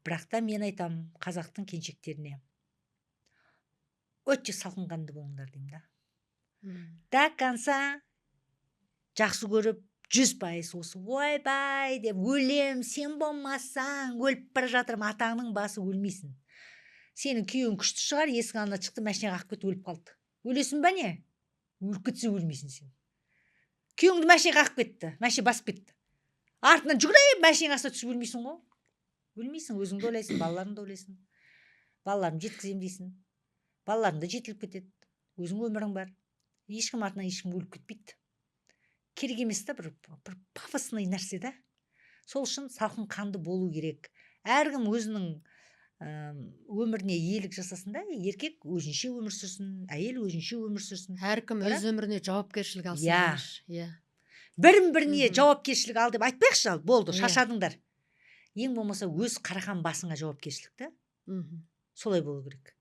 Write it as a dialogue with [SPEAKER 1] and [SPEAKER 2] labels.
[SPEAKER 1] Бірақ та мен айтам қазақтың келіншектеріне өте салқынқанды болыңдар деймін да. До конца жақсы көріп 100% осы ойбай деп өлем, сен болмасаң өліп бара жатырмын, атаңның басы өлмейсің. Сенің күйеуің күшті шығар, есік алдына шықты, машинаға қағып кетіп өліп қалды. Өлесің ба не? Өліп кетсе өлмейсің сен. Күйеуіңді машинаға қағып кетті, машина басып кетті. Артынан жүгіріп машинаның астына түсіп өлмейсің ғой. Өлмейсің, өзіңді ойлайсың, балаларыңды ойлайсың. Балаларымды жеткіземін дейсің. Балаларың да жетіліп кетеді. Өзің өмірің бар. Ешкім артынан ешкім өліп кетпейді. Керек емес та, бір пафосный нәрсе да. Сол үшін салқын қанды болу керек. Әркім өзінің өміріне иелік жасасын да, еркек өзінше өмір сүрсін, әйел өзінше өмір сүрсін.
[SPEAKER 2] Әркім өз өміріне жауапкершілік алсын.
[SPEAKER 1] Иә. Бірін-біріне жауапкершілік ал деп айтпайықшы, ал болды, шашадыңдар. Ең болмаса өз қарақан басыңа жауапкершілік та. Солай болу керек.